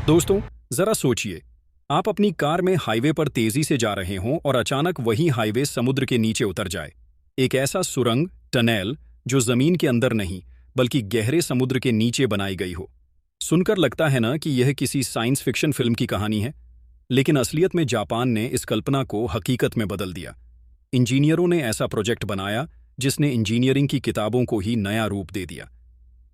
दोस्तों, जरा सोचिए, आप अपनी कार में हाईवे पर तेजी से जा रहे हों और अचानक वही हाईवे समुद्र के नीचे उतर जाए। एक ऐसा सुरंग, टनल, जो जमीन के अंदर नहीं, बल्कि गहरे समुद्र के नीचे बनाई गई हो। सुनकर लगता है ना कि यह किसी साइंस फिक्शन फिल्म की कहानी है, लेकिन असलियत में जापान ने इस कल्पना को हकीकत में बदल दिया। इंजीनियरों ने ऐसा प्रोजेक्ट बनाया जिसने इंजीनियरिंग की किताबों को ही नया रूप दे दिया।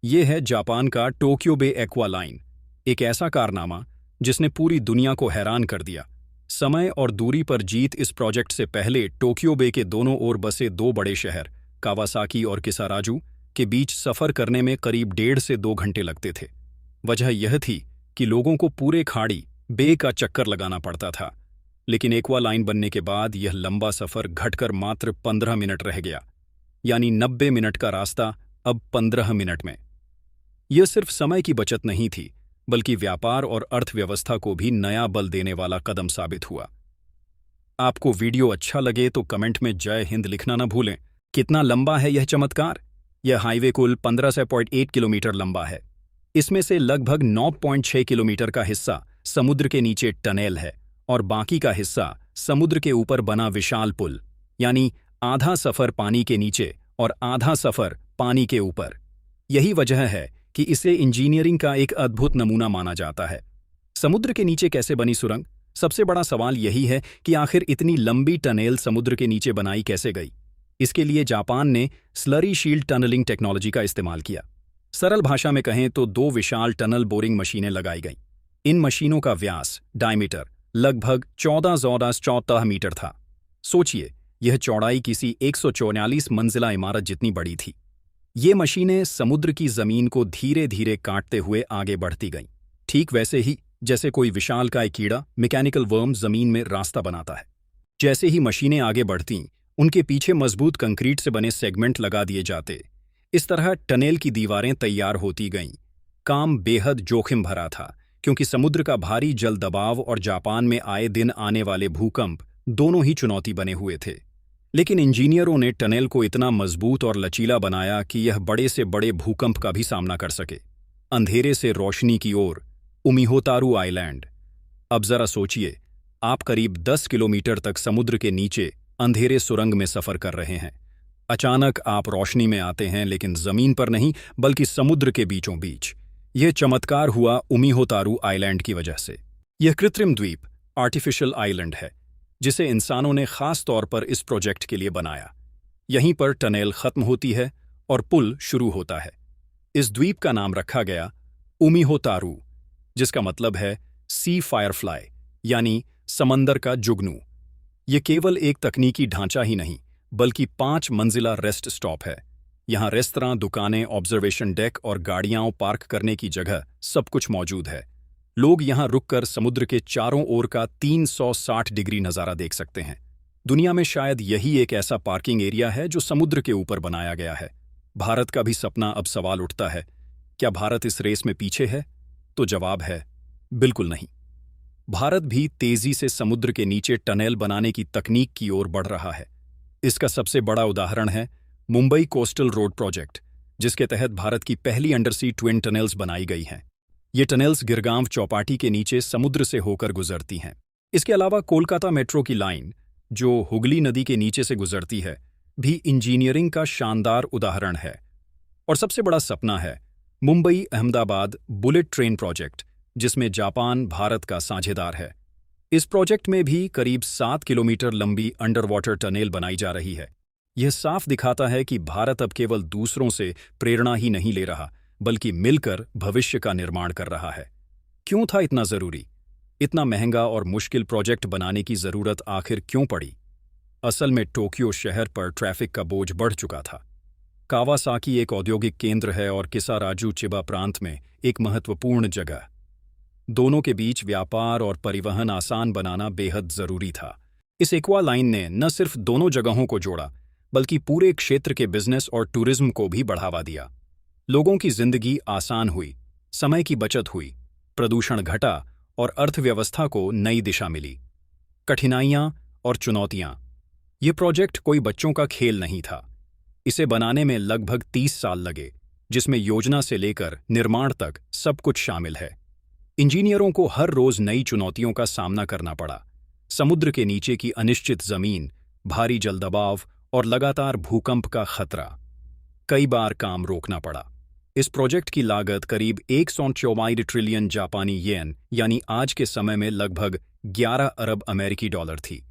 यह है जापान का टोक्यो बे एक्वा लाइन, एक ऐसा कारनामा जिसने पूरी दुनिया को हैरान कर दिया। समय और दूरी पर जीत। इस प्रोजेक्ट से पहले टोक्यो बे के दोनों ओर बसे दो बड़े शहर कावासाकी और किसाराजू के बीच सफर करने में करीब 1.5 से 2 घंटे लगते थे। वजह यह थी कि लोगों को पूरे खाड़ी बे का चक्कर लगाना पड़ता था। लेकिन एक्वा लाइन बनने के बाद यह लंबा सफर घटकर मात्र 15 मिनट रह गया, यानी 90 मिनट का रास्ता अब 15 मिनट में। यह सिर्फ समय की बचत नहीं थी, बल्कि व्यापार और अर्थव्यवस्था को भी नया बल देने वाला कदम साबित हुआ। आपको वीडियो अच्छा लगे तो कमेंट में जय हिंद लिखना न भूलें। कितना लंबा है यह चमत्कार? यह हाईवे कुल 15.8 किलोमीटर लंबा है। इसमें से लगभग 9.6 किलोमीटर का हिस्सा समुद्र के नीचे टनेल है और बाकी का हिस्सा समुद्र के ऊपर बना विशाल पुल, यानी आधा सफर पानी के नीचे और आधा सफर पानी के ऊपर। यही वजह है कि इसे इंजीनियरिंग का एक अद्भुत नमूना माना जाता है। समुद्र के नीचे कैसे बनी सुरंग? सबसे बड़ा सवाल यही है कि आखिर इतनी लंबी टनेल समुद्र के नीचे बनाई कैसे गई। इसके लिए जापान ने स्लरी शील्ड टनलिंग टेक्नोलॉजी का इस्तेमाल किया। सरल भाषा में कहें तो दो विशाल टनल बोरिंग मशीनें लगाई गईं। इन मशीनों का व्यास, डायमीटर, लगभग 14 मीटर था। सोचिए, यह चौड़ाई किसी 144 मंजिला इमारत जितनी बड़ी थी। ये मशीनें समुद्र की जमीन को धीरे धीरे काटते हुए आगे बढ़ती गईं, ठीक वैसे ही जैसे कोई विशालकाय कीड़ा, मैकेनिकल वर्म, जमीन में रास्ता बनाता है। जैसे ही मशीनें आगे बढ़तीं, उनके पीछे मजबूत कंक्रीट से बने सेगमेंट लगा दिए जाते। इस तरह टनेल की दीवारें तैयार होती गईं। काम बेहद जोखिम भरा था, क्योंकि समुद्र का भारी जल दबाव और जापान में आए दिन आने वाले भूकंप दोनों ही चुनौती बने हुए थे। लेकिन इंजीनियरों ने टनेल को इतना मजबूत और लचीला बनाया कि यह बड़े से बड़े भूकंप का भी सामना कर सके। अंधेरे से रोशनी की ओर, उमिहोतारू आइलैंड। अब जरा सोचिए, आप करीब 10 किलोमीटर तक समुद्र के नीचे अंधेरे सुरंग में सफर कर रहे हैं। अचानक आप रोशनी में आते हैं, लेकिन जमीन पर नहीं, बल्कि समुद्र के बीचों बीच। यह चमत्कार हुआ उमिहोतारू आइलैंड की वजह से। यह कृत्रिम द्वीप, आर्टिफिशियल आइलैंड है, जिसे इंसानों ने खास तौर पर इस प्रोजेक्ट के लिए बनाया। यहीं पर टनेल खत्म होती है और पुल शुरू होता है। इस द्वीप का नाम रखा गया उमिहोतारू, जिसका मतलब है सी फायरफ्लाई, यानी समंदर का जुगनू। ये केवल एक तकनीकी ढांचा ही नहीं, बल्कि 5 मंजिला रेस्ट स्टॉप है। यहाँ रेस्तरां, दुकानें, ऑब्जर्वेशन डेक और गाड़ियां पार्क करने की जगह सब कुछ मौजूद है। लोग यहाँ रुककर समुद्र के चारों ओर का 360 डिग्री नज़ारा देख सकते हैं। दुनिया में शायद यही एक ऐसा पार्किंग एरिया है जो समुद्र के ऊपर बनाया गया है। भारत का भी सपना। अब सवाल उठता है, क्या भारत इस रेस में पीछे है? तो जवाब है, बिल्कुल नहीं। भारत भी तेजी से समुद्र के नीचे टनेल बनाने की तकनीक की ओर बढ़ रहा है। इसका सबसे बड़ा उदाहरण है मुंबई कोस्टल रोड प्रोजेक्ट, जिसके तहत भारत की पहली अंडरसी ट्विन टनल्स बनाई गई हैं। ये टनल्स गिरगांव चौपाटी के नीचे समुद्र से होकर गुजरती हैं। इसके अलावा कोलकाता मेट्रो की लाइन, जो हुगली नदी के नीचे से गुजरती है, भी इंजीनियरिंग का शानदार उदाहरण है। और सबसे बड़ा सपना है Mumbai Ahmedabad bullet train project, जिसमें जापान भारत का साझेदार है। इस प्रोजेक्ट में भी करीब 7 किलोमीटर लंबी अंडर वाटर टनेल बनाई जा रही है। यह साफ दिखाता है कि भारत अब केवल दूसरों से प्रेरणा ही नहीं ले रहा, बल्कि मिलकर भविष्य का निर्माण कर रहा है। क्यों था इतना जरूरी? इतना महंगा और मुश्किल प्रोजेक्ट बनाने की जरूरत आखिर क्यों पड़ी? असल में टोक्यो शहर पर ट्रैफिक का बोझ बढ़ चुका था। कावासाकी एक औद्योगिक केंद्र है और किसाराजू चिबा प्रांत में एक महत्वपूर्ण जगह। दोनों के बीच व्यापार और परिवहन आसान बनाना बेहद जरूरी था। इस एक्वा लाइन ने न सिर्फ दोनों जगहों को जोड़ा, बल्कि पूरे क्षेत्र के बिजनेस और टूरिज्म को भी बढ़ावा दिया। लोगों की जिंदगी आसान हुई, समय की बचत हुई, प्रदूषण घटा और अर्थव्यवस्था को नई दिशा मिली। कठिनाइयां और चुनौतियां। ये प्रोजेक्ट कोई बच्चों का खेल नहीं था। इसे बनाने में लगभग 30 साल लगे, जिसमें योजना से लेकर निर्माण तक सब कुछ शामिल है। इंजीनियरों को हर रोज नई चुनौतियों का सामना करना पड़ा। समुद्र के नीचे की अनिश्चित जमीन, भारी जलदबाव और लगातार भूकंप का खतरा। कई बार काम रोकना पड़ा। इस प्रोजेक्ट की लागत करीब 124 ट्रिलियन जापानी येन यानी आज के समय में लगभग 11 अरब अमेरिकी डॉलर थी।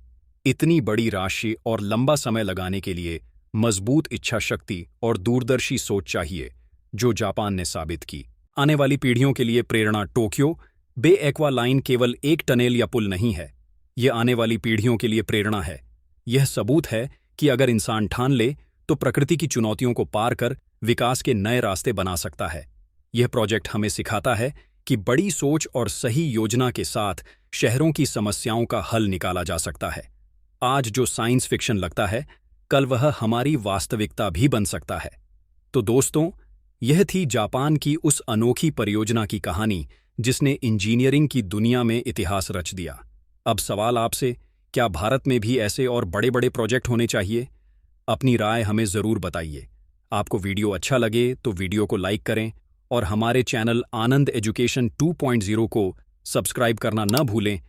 इतनी बड़ी राशि और लंबा समय लगाने के लिए मजबूत इच्छा शक्ति और दूरदर्शी सोच चाहिए, जो जापान ने साबित की। आने वाली पीढ़ियों के लिए प्रेरणा। टोक्यो बे एक्वा लाइन केवल एक टनेल या पुल नहीं है, यह आने वाली पीढ़ियों के लिए प्रेरणा है। यह सबूत है कि अगर इंसान ठान ले तो प्रकृति की चुनौतियों को पार कर विकास के नए रास्ते बना सकता है। यह प्रोजेक्ट हमें सिखाता है कि बड़ी सोच और सही योजना के साथ शहरों की समस्याओं का हल निकाला जा सकता है। आज जो साइंस फिक्शन लगता है, कल वह हमारी वास्तविकता भी बन सकता है। तो दोस्तों, यह थी जापान की उस अनोखी परियोजना की कहानी जिसने इंजीनियरिंग की दुनिया में इतिहास रच दिया। अब सवाल आपसे, क्या भारत में भी ऐसे और बड़े बड़े प्रोजेक्ट होने चाहिए? अपनी राय हमें ज़रूर बताइए। आपको वीडियो अच्छा लगे तो वीडियो को लाइक करें और हमारे चैनल आनंद एजुकेशन 2.0 को सब्सक्राइब करना न भूलें